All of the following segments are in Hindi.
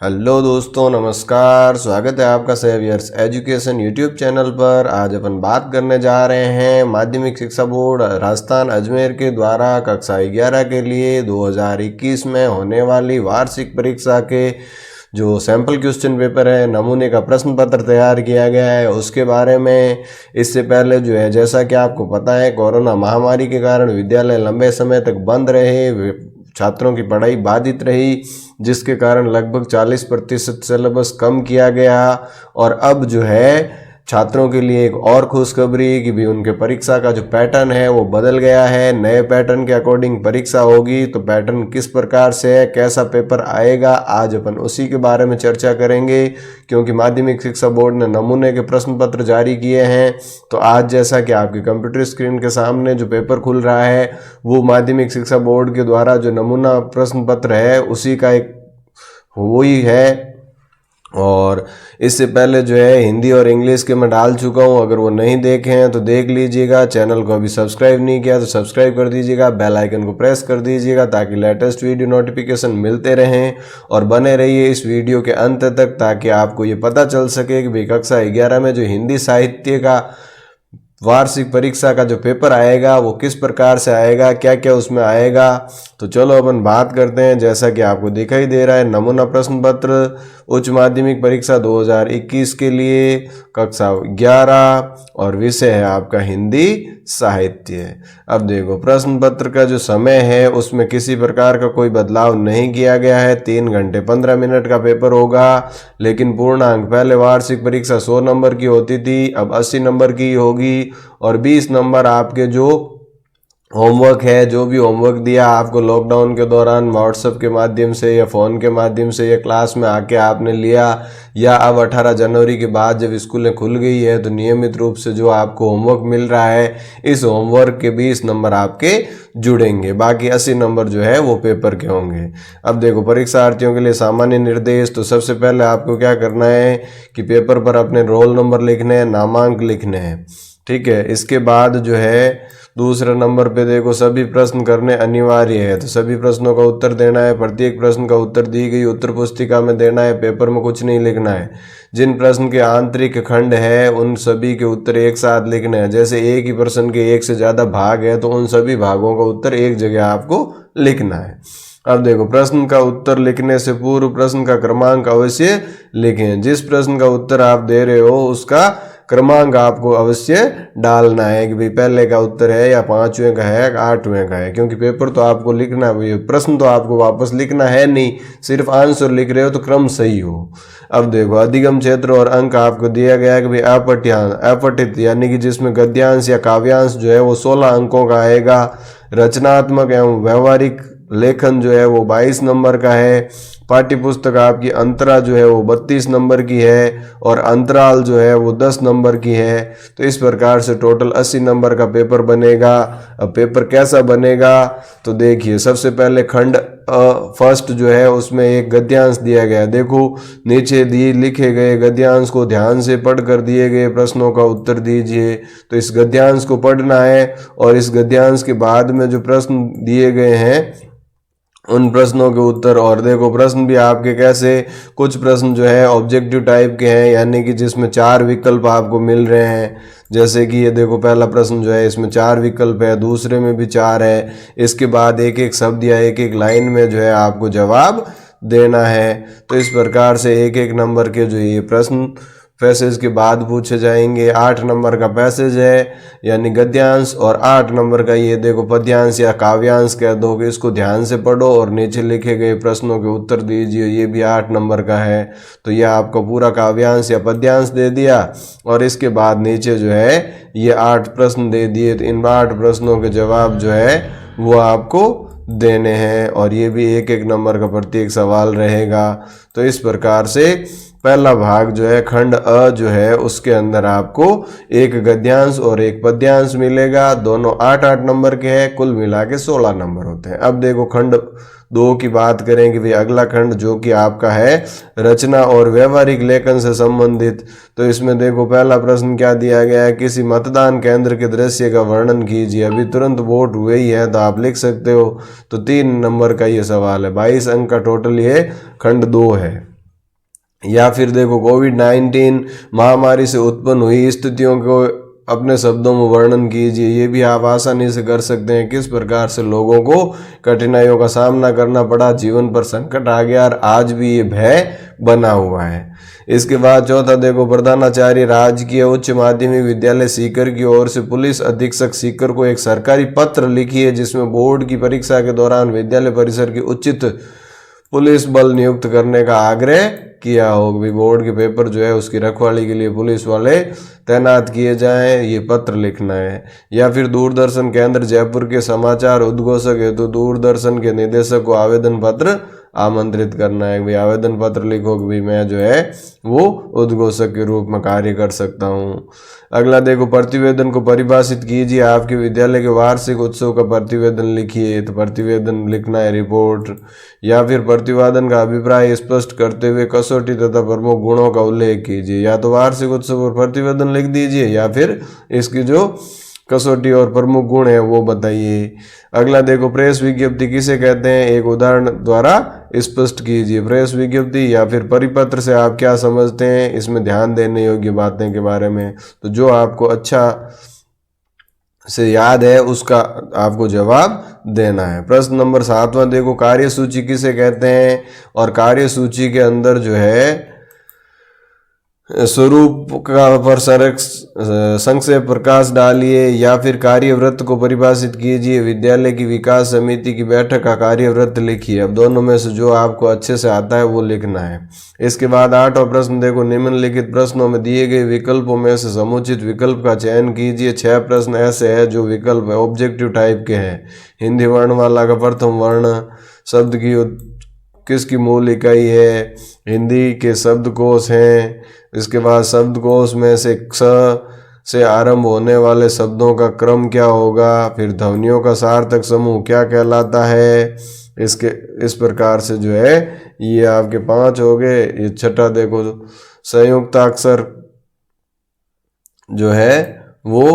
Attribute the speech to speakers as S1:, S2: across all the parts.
S1: हेलो दोस्तों, नमस्कार। स्वागत है आपका सेवियर्स एजुकेशन यूट्यूब चैनल पर। आज अपन बात करने जा रहे हैं माध्यमिक शिक्षा बोर्ड राजस्थान अजमेर के द्वारा कक्षा 11 के लिए 2021 में होने वाली वार्षिक परीक्षा के जो सैंपल क्वेश्चन पेपर है, नमूने का प्रश्न पत्र तैयार किया गया है, उसके बारे में। इससे पहले जो है, जैसा कि आपको पता है, कोरोना महामारी के कारण विद्यालय लंबे समय तक बंद रहे, छात्रों की पढ़ाई बाधित रही, जिसके कारण लगभग 40% सिलेबस कम किया गया। और अब जो है छात्रों के लिए एक और खुशखबरी कि भी उनके परीक्षा का जो पैटर्न है वो बदल गया है। नए पैटर्न के अकॉर्डिंग परीक्षा होगी। तो पैटर्न किस प्रकार से है, कैसा पेपर आएगा, आज अपन उसी के बारे में चर्चा करेंगे। क्योंकि माध्यमिक शिक्षा बोर्ड ने नमूने के प्रश्न पत्र जारी किए हैं, तो आज जैसा कि आपकी कंप्यूटर स्क्रीन के सामने जो पेपर खुल रहा है वो माध्यमिक शिक्षा बोर्ड के द्वारा जो नमूना प्रश्न पत्र है उसी का एक वही है। और इससे पहले जो है हिंदी और इंग्लिश के मैं डाल चुका हूँ, अगर वो नहीं देखे हैं तो देख लीजिएगा। चैनल को अभी सब्सक्राइब नहीं किया तो सब्सक्राइब कर दीजिएगा, बेल आइकन को प्रेस कर दीजिएगा ताकि लेटेस्ट वीडियो नोटिफिकेशन मिलते रहें। और बने रहिए इस वीडियो के अंत तक ताकि आपको ये पता चल सके कि भाई कक्षा 11 में जो हिंदी साहित्य का वार्षिक परीक्षा का जो पेपर आएगा वो किस प्रकार से आएगा, क्या क्या उसमें आएगा। तो चलो अपन बात करते हैं। जैसा कि आपको दिखाई दे रहा है, नमूना प्रश्न पत्र उच्च माध्यमिक परीक्षा 2021 के लिए कक्षा 11 और विषय है आपका हिंदी साहित्य। अब देखो, प्रश्न पत्र का जो समय है उसमें किसी प्रकार का कोई बदलाव नहीं किया गया है। 3 घंटे 15 मिनट का पेपर होगा, लेकिन पूर्णांक पहले वार्षिक परीक्षा 100 नंबर की होती थी, अब 80 नंबर की होगी। और 20 नंबर आपके जो होमवर्क है, जो भी होमवर्क दिया आपको लॉकडाउन के दौरान व्हाट्सएप के माध्यम से या फ़ोन के माध्यम से या क्लास में आके आपने लिया, या अब 18 जनवरी के बाद जब स्कूलें खुल गई है तो नियमित रूप से जो आपको होमवर्क मिल रहा है, इस होमवर्क के 20 नंबर आपके जुड़ेंगे। बाकी 80 नंबर जो है वो पेपर के होंगे। अब देखो, परीक्षार्थियों के लिए सामान्य निर्देश। तो सबसे पहले आपको क्या करना है कि पेपर पर अपने रोल नंबर लिखने हैं, नामांक लिखने हैं, ठीक है। इसके बाद जो है दूसरे नंबर पे देखो, सभी प्रश्न करने अनिवार्य है। तो सभी प्रश्नों का उत्तर देना है, प्रत्येक प्रश्न का उत्तर दी गई उत्तर पुस्तिका में देना है, पेपर में कुछ नहीं लिखना है। जिन प्रश्न के आंतरिक खंड है उन सभी के उत्तर एक साथ लिखने हैं। जैसे एक ही प्रश्न के एक से ज़्यादा भाग है तो उन सभी भागों का उत्तर एक जगह आपको लिखना है। अब देखो, प्रश्न का उत्तर लिखने से पूर्व प्रश्न का क्रमांक अवश्य लिखें। जिस प्रश्न का उत्तर आप दे रहे हो उसका क्रमांक आपको अवश्य डालना है कि भाई पहले का उत्तर है या 5वें का है, 8वें का है। क्योंकि पेपर तो आपको लिखना है, प्रश्न तो आपको वापस लिखना है नहीं, सिर्फ आंसर लिख रहे हो तो क्रम सही हो। अब देखो, अधिगम क्षेत्र और अंक आपको दिया गया है कि भाई अपठित यानी कि जिसमें गद्यांश या काव्यांश जो है वो 16 अंकों का आएगा। रचनात्मक एवं व्यवहारिक लेखन जो है वो 22 नंबर का है। पाठ्य पुस्तक आपकी अंतरा जो है वो 32 नंबर की है और अंतराल जो है वो 10 नंबर की है। तो इस प्रकार से टोटल 80 नंबर का पेपर बनेगा। अब पेपर कैसा बनेगा तो देखिए, सबसे पहले खंड फर्स्ट जो है उसमें एक गद्यांश दिया गया है। देखो, नीचे दिए लिखे गए गद्यांश को ध्यान से पढ़कर दिए गए प्रश्नों का उत्तर दीजिए। तो इस गद्यांश को पढ़ना है और इस गद्यांश के बाद में जो प्रश्न दिए गए हैं उन प्रश्नों के उत्तर। और देखो, प्रश्न भी आपके कैसे, कुछ प्रश्न जो है ऑब्जेक्टिव टाइप के हैं, यानी कि जिसमें 4 विकल्प आपको मिल रहे हैं। जैसे कि ये देखो, पहला प्रश्न जो है इसमें 4 विकल्प है, दूसरे में भी 4 है। इसके बाद एक एक शब्द या एक एक लाइन में जो है आपको जवाब देना है। तो इस प्रकार से एक एक नंबर के जो ये प्रश्न पैसेज के बाद पूछे जाएंगे। 8 नंबर का पैसेज है यानी गद्यांश, और 8 नंबर का ये देखो पद्यांश या काव्यांश कह दो कि इसको ध्यान से पढ़ो और नीचे लिखे गए प्रश्नों के उत्तर दीजिए। ये भी 8 नंबर का है। तो यह आपका पूरा काव्यांश या पद्यांश दे दिया और इसके बाद नीचे जो है ये 8 प्रश्न दे दिए। तो इन 8 प्रश्नों के जवाब जो है वो आपको देने हैं और ये भी एक एक नंबर का प्रत्येक सवाल रहेगा। तो इस प्रकार से पहला भाग जो है खंड अ जो है उसके अंदर आपको एक गद्यांश और एक पद्यांश मिलेगा। दोनों 8-8 नंबर के हैं, कुल मिला के 16 नंबर होते हैं। अब देखो, खंड 2 की बात करें कि भाई अगला खंड जो कि आपका है रचना और व्यवहारिक लेखन से संबंधित। तो इसमें देखो, पहला प्रश्न क्या दिया गया है, किसी मतदान केंद्र के दृश्य का वर्णन कीजिए। अभी तुरंत वोट हुए ही है तो आप लिख सकते हो। तो 3 नंबर का ये सवाल है। 22 अंक का टोटल ये खंड 2 है। या फिर देखो कोविड-19 महामारी से उत्पन्न हुई स्थितियों को अपने शब्दों में वर्णन कीजिए। ये भी आप आसानी से कर सकते हैं। किस प्रकार से लोगों को कठिनाइयों का सामना करना पड़ा, जीवन पर संकट आ गया और आज भी ये भय बना हुआ है। इसके बाद चौथा देखो, प्रधानाचार्य राजकीय उच्च माध्यमिक विद्यालय सीकर की ओर से पुलिस अधीक्षक सीकर को एक सरकारी पत्र लिखिए जिसमें बोर्ड की परीक्षा के दौरान विद्यालय परिसर की उचित पुलिस बल नियुक्त करने का आग्रह किया हो। भी बोर्ड के पेपर जो है उसकी रखवाली के लिए पुलिस वाले तैनात किए जाएं, ये पत्र लिखना है। या फिर दूरदर्शन केंद्र जयपुर के समाचार उद्घोषक हेतु दूरदर्शन के निदेशक को आवेदन पत्र आमंत्रित करना है। भाई आवेदन पत्र लिखो कि भाई मैं जो है वो उद्घोषक के रूप में कार्य कर सकता हूँ। अगला देखो, प्रतिवेदन को परिभाषित कीजिए। आपके विद्यालय के वार्षिक उत्सव का प्रतिवेदन लिखिए, तो प्रतिवेदन लिखना है, रिपोर्ट। या फिर प्रतिवेदन का अभिप्राय स्पष्ट करते हुए कसौटी तथा प्रमुख गुणों का उल्लेख कीजिए। या तो वार्षिक उत्सव पर प्रतिवेदन लिख दीजिए या फिर इसकी जो कसौटी और प्रमुख गुण है वो बताइए। अगला देखो, प्रेस विज्ञप्ति किसे कहते हैं, एक उदाहरण द्वारा स्पष्ट कीजिए। प्रेस विज्ञप्ति या फिर परिपत्र से आप क्या समझते हैं, इसमें ध्यान देने योग्य बातें के बारे में। तो जो आपको अच्छा से याद है उसका आपको जवाब देना है। प्रश्न नंबर 7वां देखो, कार्यसूची किसे कहते हैं, और कार्यसूची के अंदर जो है स्वरूप का पर संक्षेप प्रकाश डालिए। या फिर कार्यवृत्त को परिभाषित कीजिए। विद्यालय की विकास समिति की बैठक का कार्यवृत्त लिखिए। अब दोनों में से जो आपको अच्छे से आता है वो लिखना है। इसके बाद 8वां प्रश्न देखो, निम्नलिखित प्रश्नों में दिए गए विकल्पों में से समुचित विकल्प का चयन कीजिए। 6 प्रश्न ऐसे हैं जो विकल्प है ऑब्जेक्टिव टाइप के हैं। हिंदी वर्णमाला का प्रथम वर्ण, शब्द की किसकी मूल इकाई है, हिंदी के शब्दकोश हैं। इसके बाद शब्दकोश में से क्ष से आरंभ होने वाले शब्दों का क्रम क्या होगा, फिर ध्वनियों का सार्थक समूह क्या कहलाता है। इसके इस प्रकार से जो है ये आपके 5 हो गए। ये छठा देखो, संयुक्ताक्षर जो है वो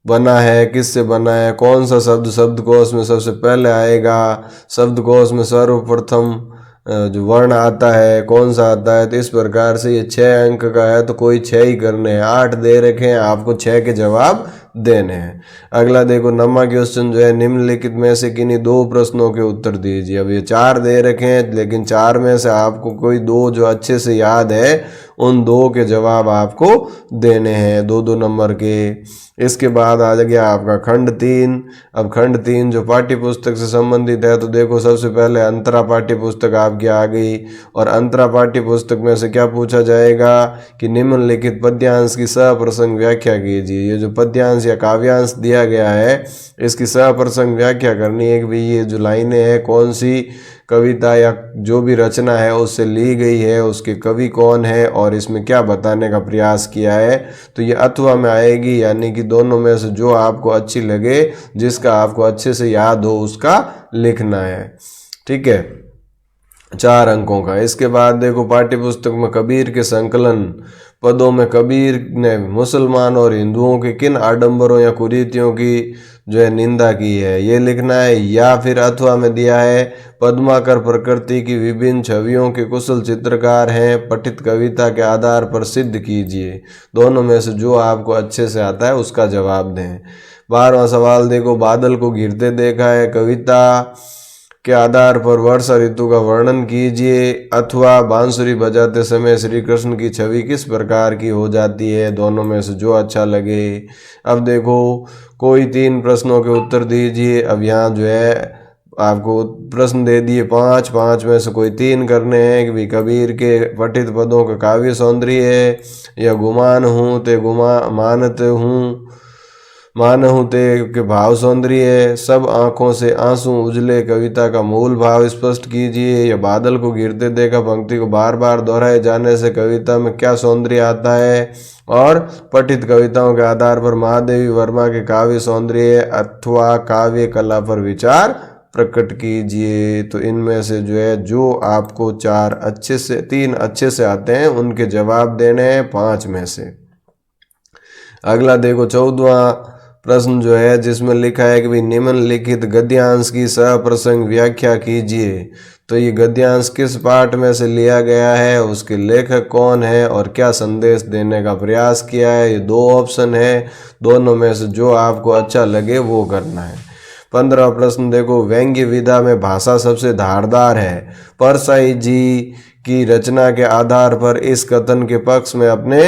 S1: बना है, किससे बना है, कौन सा शब्द शब्दकोश में सबसे पहले आएगा, शब्दकोश में सर्वप्रथम जो वर्ण आता है कौन सा आता है। तो इस प्रकार से ये 6 अंक का है तो कोई 6 ही करने हैं। 8 दे रखे हैं, आपको 6 के जवाब देने हैं। अगला देखो, नमा क्वेश्चन जो है, निम्नलिखित में से किन्हीं 2 प्रश्नों के उत्तर दीजिए। अब ये 4 दे रखे हैं लेकिन 4 में से आपको कोई 2 जो अच्छे से याद है उन 2 के जवाब आपको देने हैं, 2-2 नंबर के। इसके बाद आ गया आपका खंड 3। अब खंड 3 जो पाठ्य पुस्तक से संबंधित है, तो देखो सबसे पहले अंतरा पाठ्य पुस्तक आपकी आ गई। और अंतरा पाठ्य पुस्तक में से क्या पूछा जाएगा कि निम्नलिखित पद्यांश की सप्रसंग व्याख्या कीजिए। ये जो पद्यांश या काव्यांश दिया गया है इसकी सप्रसंग व्याख्या करनी है कि भाई ये जो लाइनें हैं कौन सी कविता या जो भी रचना है उससे ली गई है, उसके कवि कौन है और इसमें क्या बताने का प्रयास किया है। तो ये अथवा में आएगी, यानी कि दोनों में से जो आपको अच्छी लगे, जिसका आपको अच्छे से याद हो उसका लिखना है। ठीक है, 4 अंकों का। इसके बाद देखो, पाठ्य पुस्तक में कबीर के संकलन पदों में कबीर ने मुसलमान और हिंदुओं के किन आडंबरों या कुरीतियों की जो है निंदा की है, ये लिखना है। या फिर अथवा में दिया है, पद्माकर प्रकृति की विभिन्न छवियों के कुशल चित्रकार हैं, पठित कविता के आधार पर सिद्ध कीजिए। दोनों में से जो आपको अच्छे से आता है उसका जवाब दें। 12वां सवाल देखो, बादल को घिरते देखा है, कविता के आधार पर वर्षा ऋतु का वर्णन कीजिए। अथवा बांसुरी बजाते समय श्री कृष्ण की छवि किस प्रकार की हो जाती है, दोनों में से जो अच्छा लगे। अब देखो, कोई 3 प्रश्नों के उत्तर दीजिए। अब यहाँ जो है आपको प्रश्न दे दिए 5 में से कोई 3 करने हैं कि भाई कबीर के पठित पदों का काव्य सौंदर्य है, या गुमान हूँ ते मानहूँ ते के भाव सौंदर्य है, सब आँखों से आंसू उजले कविता का मूल भाव स्पष्ट कीजिए, या बादल को गिरते देखा पंक्ति को बार बार दोहराए जाने से कविता में क्या सौंदर्य आता है। और पठित कविताओं के आधार पर महादेवी वर्मा के काव्य सौंदर्य अथवा काव्य कला पर विचार प्रकट कीजिए। तो इनमें से जो है जो आपको 3 अच्छे से आते हैं उनके जवाब देने हैं 5 में से। अगला देखो, 14वां प्रश्न जो है जिसमें लिखा है कि भाई निम्नलिखित गद्यांश की सप्रसंग व्याख्या कीजिए। तो ये गद्यांश किस पाठ में से लिया गया है, उसके लेखक कौन है और क्या संदेश देने का प्रयास किया है। ये 2 ऑप्शन है, दोनों में से जो आपको अच्छा लगे वो करना है। 15वां प्रश्न देखो, व्यंग्य विधा में भाषा सबसे धारदार है। परसाई जी की रचना के आधार पर इस कथन के पक्ष में अपने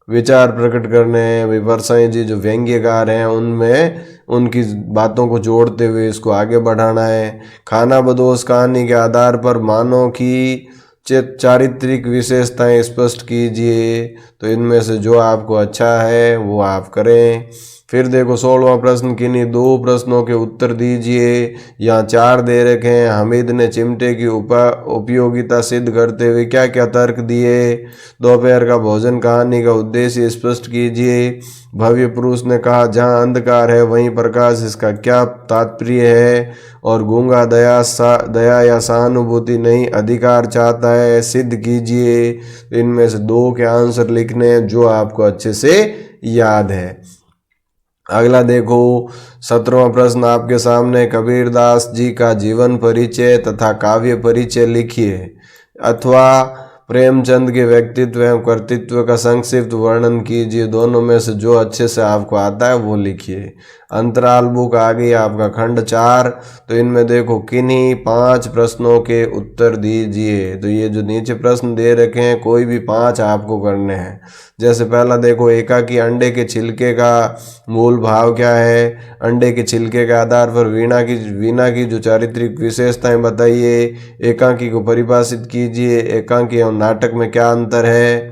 S1: विचार प्रकट करने हैं। परसाई जी जो व्यंग्यकार हैं उनमें उनकी बातों को जोड़ते हुए इसको आगे बढ़ाना है। खाना बदोश कहानी के आधार पर मानव की चारित्रिक विशेषताएं स्पष्ट कीजिए। तो इनमें से जो आपको अच्छा है वो आप करें। फिर देखो 16वां प्रश्न, किन्हीं 2 प्रश्नों के उत्तर दीजिए। यहाँ 4 दे रखे हैं। हामिद ने चिमटे की उपयोगिता सिद्ध करते हुए क्या क्या तर्क दिए। दोपहर का भोजन कहानी का उद्देश्य स्पष्ट कीजिए। भव्य पुरुष ने कहा, जहाँ अंधकार है वहीं प्रकाश, इसका क्या तात्पर्य है। और गूंगा दया या सहानुभूति नहीं अधिकार चाहता है, सिद्ध कीजिए। इनमें से 2 के आंसर लिखने हैं जो आपको अच्छे से याद है। अगला देखो 17वां प्रश्न आपके सामने, कबीरदास जी का जीवन परिचय तथा काव्य परिचय लिखिए अथवा प्रेमचंद के व्यक्तित्व एवं कर्तृत्व का संक्षिप्त वर्णन कीजिए। दोनों में से जो अच्छे से आपको आता है वो लिखिए। अंतराल बुक आ गई आपका खंड 4। तो इनमें देखो किन्हीं 5 प्रश्नों के उत्तर दीजिए। तो ये जो नीचे प्रश्न दे रखे हैं कोई भी 5 आपको करने हैं। जैसे पहला देखो, एकाकी अंडे के छिलके का मूल भाव क्या है। अंडे के छिलके के आधार पर वीणा की जो चारित्रिक विशेषताएं बताइए। एकाकी को परिभाषित कीजिए। एकाकी एवं नाटक में क्या अंतर है।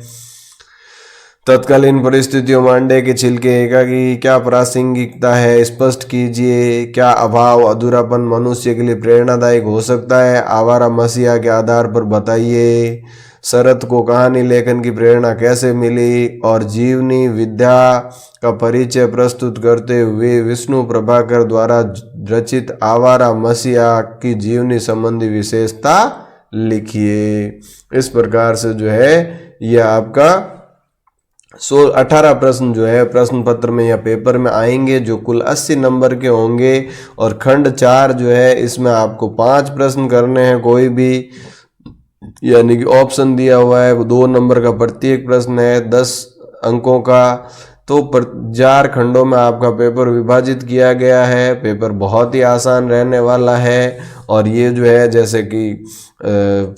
S1: तत्कालीन परिस्थितियों में अंडे के छिलके एकाकी क्या प्रासंगिकता है, स्पष्ट कीजिए। क्या अभाव अधूरापन मनुष्य के लिए प्रेरणादायक हो सकता है, आवारा मसीहा के आधार पर बताइए। शरत को कहानी लेखन की प्रेरणा कैसे मिली। और जीवनी विद्या का परिचय प्रस्तुत करते हुए विष्णु प्रभाकर द्वारा रचित आवारा मसीहा की जीवनी संबंधी विशेषता लिखिए। इस प्रकार से जो है यह आपका 18 प्रश्न जो है प्रश्न पत्र में या पेपर में आएंगे, जो कुल 80 नंबर के होंगे। और खंड 4 जो है इसमें आपको 5 प्रश्न करने हैं कोई भी, यानी कि ऑप्शन दिया हुआ है 2 नंबर का प्रत्येक प्रश्न है 10 अंकों का। तो 4 खंडों में आपका पेपर विभाजित किया गया है। पेपर बहुत ही आसान रहने वाला है। और ये जो है जैसे कि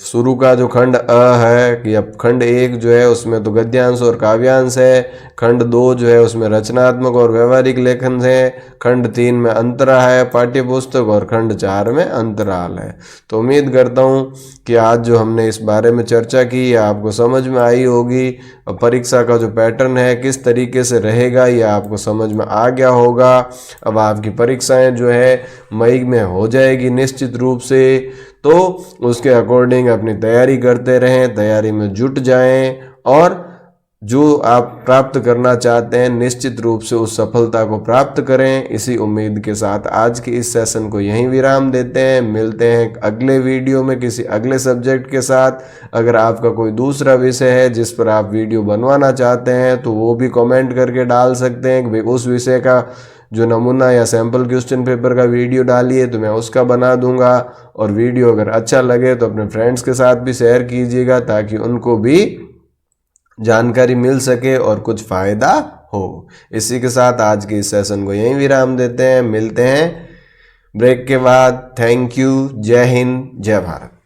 S1: शुरू का जो खंड है कि अब खंड 1 जो है उसमें तो गद्यांश और काव्यांश है। खंड 2 जो है उसमें रचनात्मक और व्यवहारिक लेखन है। खंड 3 में अंतरा है पाठ्य पुस्तक, और खंड 4 में अंतराल है। तो उम्मीद करता हूँ कि आज जो हमने इस बारे में चर्चा की ये आपको समझ में आई होगी। परीक्षा का जो पैटर्न है किस तरीके से रहेगा ये आपको समझ में आ गया होगा। अब आपकी परीक्षाएं जो है मई में हो जाएगी निश्चित रूप से। तो उसके अकॉर्डिंग अपनी तैयारी करते रहें, तैयारी में जुट जाएं और जो आप प्राप्त करना चाहते हैं निश्चित रूप से उस सफलता को प्राप्त करें। इसी उम्मीद के साथ आज के इस सेशन को यहीं विराम देते हैं। मिलते हैं अगले वीडियो में किसी अगले सब्जेक्ट के साथ। अगर आपका कोई दूसरा विषय है जिस पर आप वीडियो बनवाना चाहते हैं तो वो भी कमेंट करके डाल सकते हैं कि उस विषय का जो नमूना या सैम्पल क्वेश्चन पेपर का वीडियो डालिए तो मैं उसका बना दूंगा। और वीडियो अगर अच्छा लगे तो अपने फ्रेंड्स के साथ भी शेयर कीजिएगा ताकि उनको भी जानकारी मिल सके और कुछ फ़ायदा हो। इसी के साथ आज के इस सेशन को यहीं विराम देते हैं। मिलते हैं ब्रेक के बाद। Thank you. जय हिंद, जय भारत।